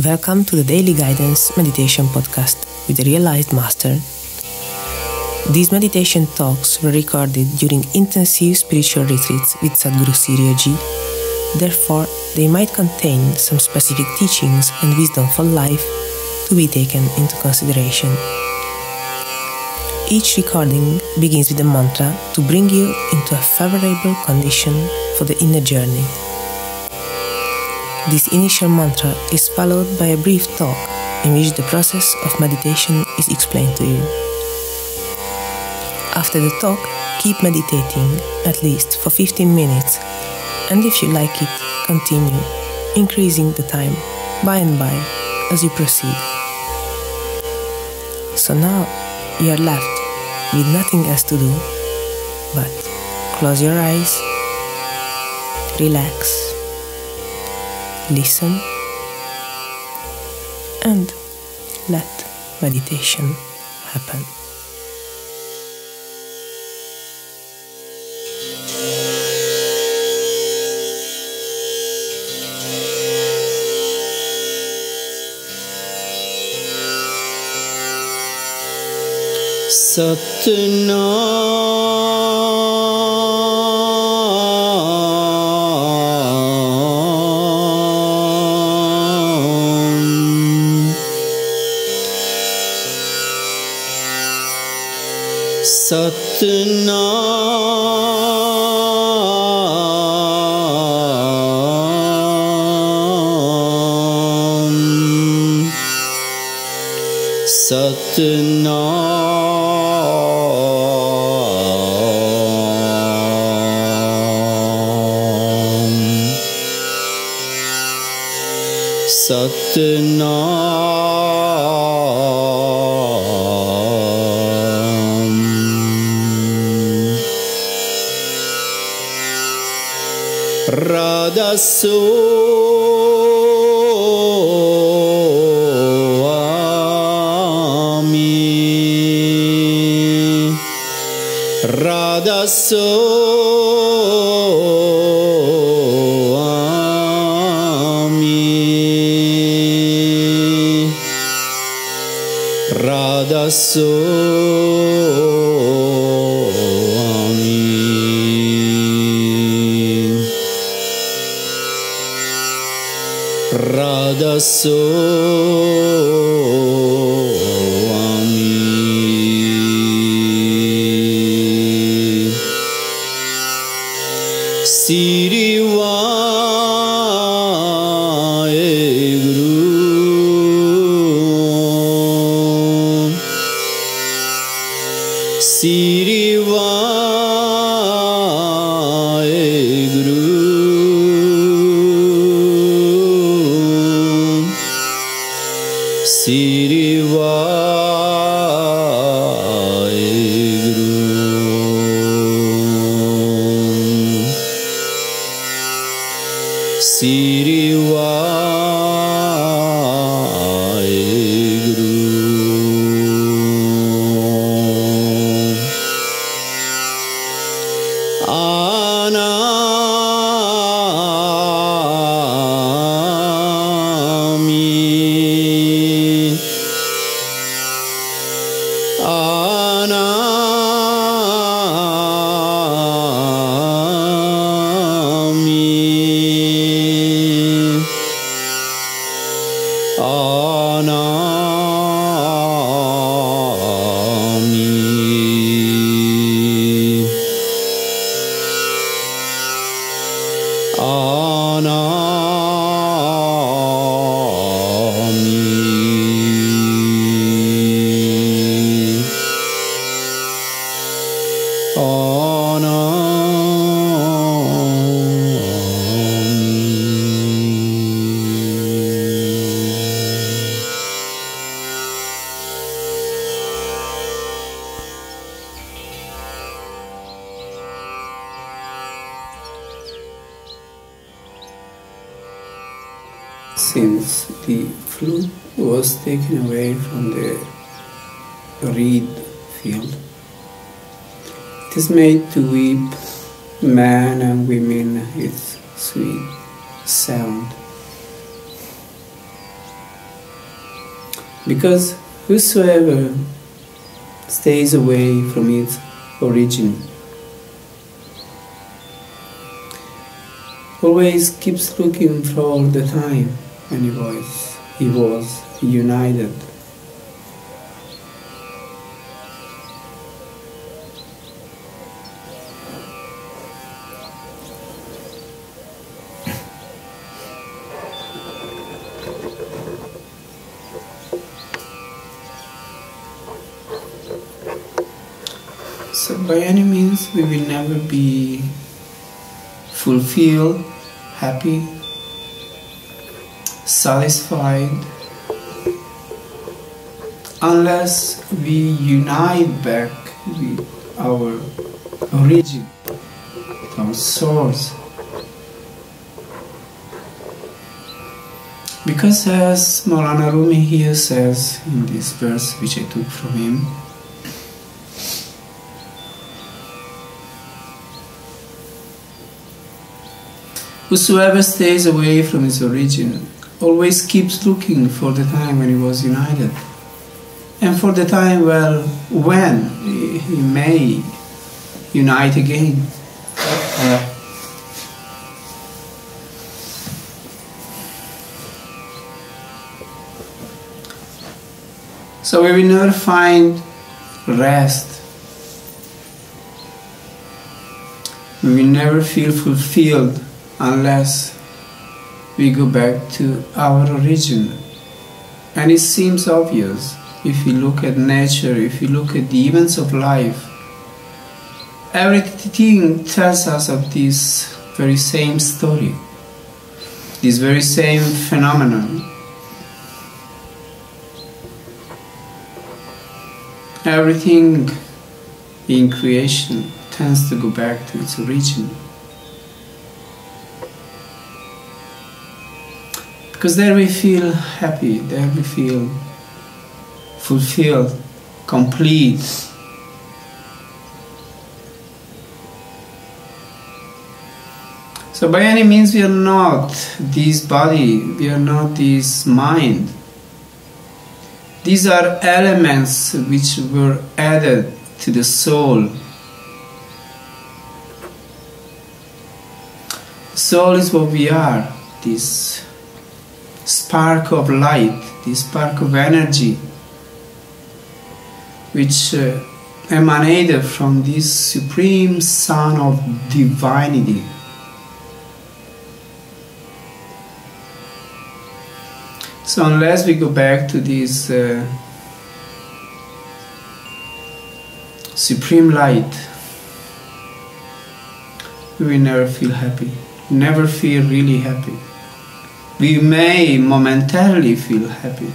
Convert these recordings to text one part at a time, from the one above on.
Welcome to the Daily Guidance Meditation Podcast with the Realized Master. These meditation talks were recorded during intensive spiritual retreats with Sadguru Sirio Ji. Therefore, they might contain some specific teachings and wisdom for life to be taken into consideration. Each recording begins with a mantra to bring you into a favorable condition for the inner journey. This initial mantra is followed by a brief talk in which the process of meditation is explained to you. After the talk, keep meditating at least for 15 minutes, and if you like it, continue, increasing the time by and by as you proceed. So now you are left with nothing else to do but close your eyes, relax, listen, and let meditation happen. Since the flute was taken away from the reed field, it is made to weep men and women with sweet sound. Because whosoever stays away from its origin always keeps looking for the time when he was united. So by any means we will never be fulfilled, happy, satisfied, unless we unite back with our origin, our source. Because as Maulana Rumi here says in this verse which I took from him, whosoever stays away from his origin always keeps looking for the time when he was united, and for the time when he may unite again. So we will never find rest. We will never feel fulfilled unless we go back to our origin. And it seems obvious if you look at nature, if you look at the events of life. Everything tells us of this very same story, this very same phenomenon. Everything in creation tends to go back to its origin. Because there we feel happy, there we feel fulfilled, complete. So by any means we are not this body, we are not this mind. These are elements which were added to the soul. Soul is what we are, this spark of light, this spark of energy, which emanated from this supreme sun of divinity. So unless we go back to this supreme light, we will never feel happy, never feel really happy. We may momentarily feel happy,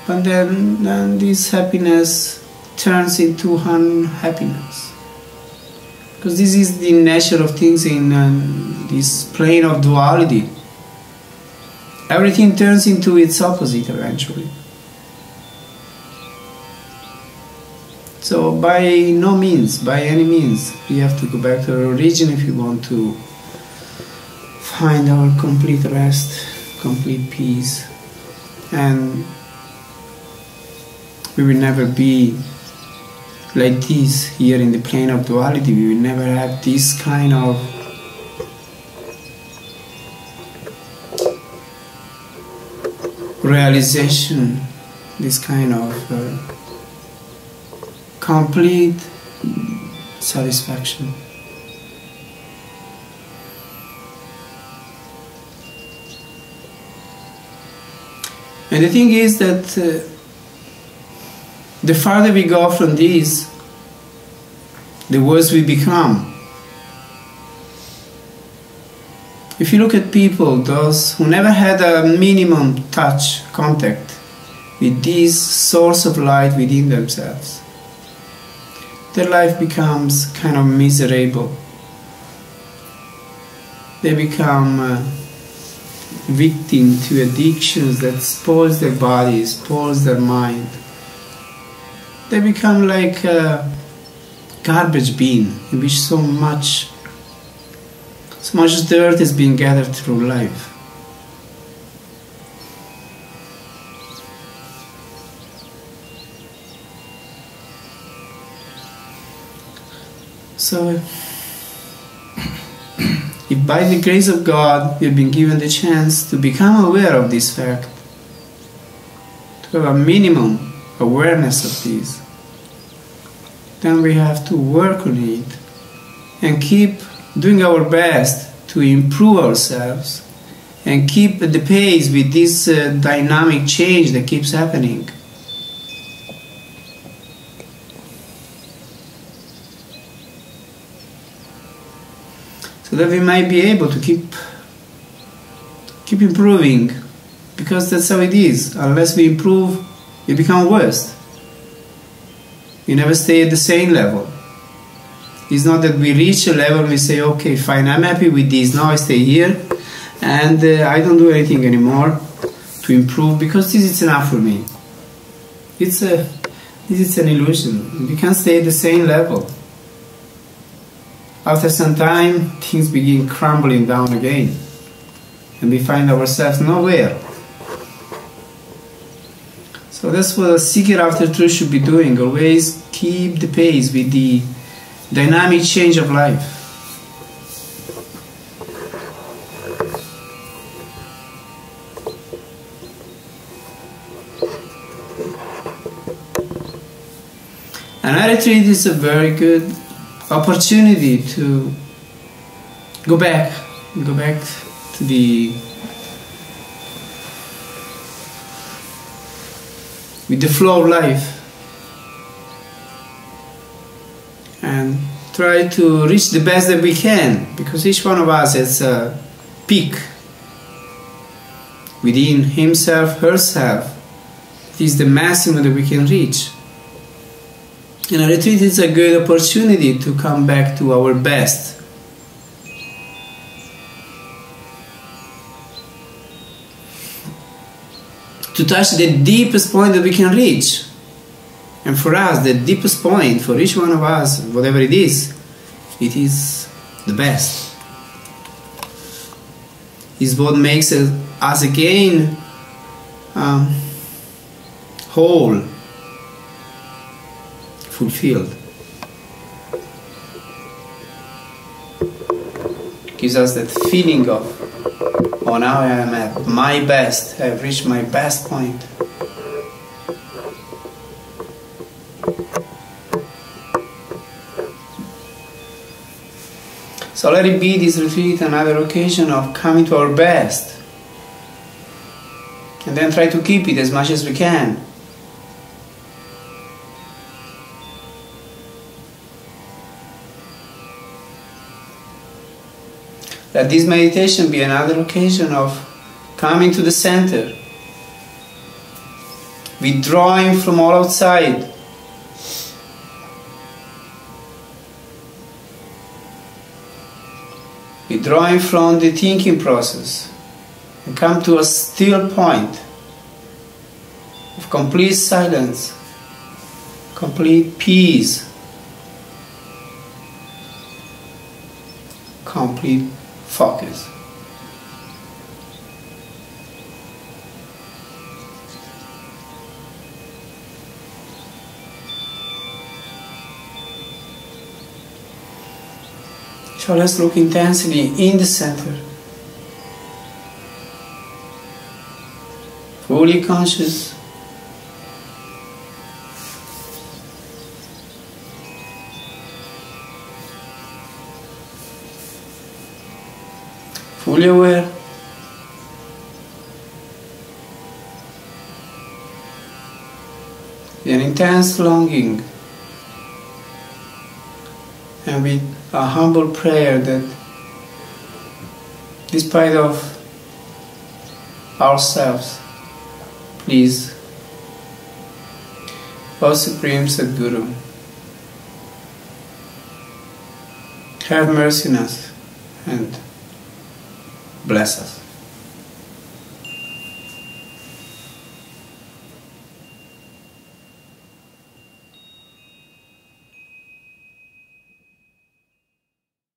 but then this happiness turns into unhappiness. Because this is the nature of things in this plane of duality. Everything turns into its opposite eventually. So by no means, by any means, we have to go back to our origin if we want to find our complete rest, complete peace. And we will never be like this here in the plane of duality. We will never have this kind of realization, this kind of complete satisfaction. And the thing is that the farther we go from this, the worse we become. If you look at people, those who never had a minimum touch, contact with this source of light within themselves, their life becomes kind of miserable. They become victim to addictions that spoils their bodies, spoils their mind. They become like a garbage bin in which so much dirt is being gathered through life. So, if by the grace of God you've been given the chance to become aware of this fact, to have a minimum awareness of this, then we have to work on it and keep doing our best to improve ourselves and keep the pace with this dynamic change that keeps happening. So that we might be able to keep improving, because that's how it is. Unless we improve, we become worse. We never stay at the same level. It's not that we reach a level and we say, okay, fine, I'm happy with this, now I stay here and I don't do anything anymore to improve because this is enough for me. This is an illusion. We can't stay at the same level. After some time, things begin crumbling down again and we find ourselves nowhere. So that's what a seeker after truth should be doing. Always keep the pace with the dynamic change of life. And I retreat is a very good opportunity to go back to with the flow of life and try to reach the best that we can, because each one of us has a peak within himself, herself. It is the maximum that we can reach. And a retreat is a good opportunity to come back to our best. To touch the deepest point that we can reach. And for us, the deepest point, for each one of us, whatever it is the best. Is what makes us again whole, fulfilled. Gives us that feeling of, oh, now I am at my best, I've reached my best point. So let it be this retreat another occasion of coming to our best. And then try to keep it as much as we can. Let this meditation be another occasion of coming to the center, withdrawing from all outside, withdrawing from the thinking process, and come to a still point of complete silence, complete peace, complete focus. So let's look intensely in the center, fully conscious, fully aware, an intense longing, and with a humble prayer that despite of ourselves, please, O Supreme Sadguru, have mercy on us and bless us.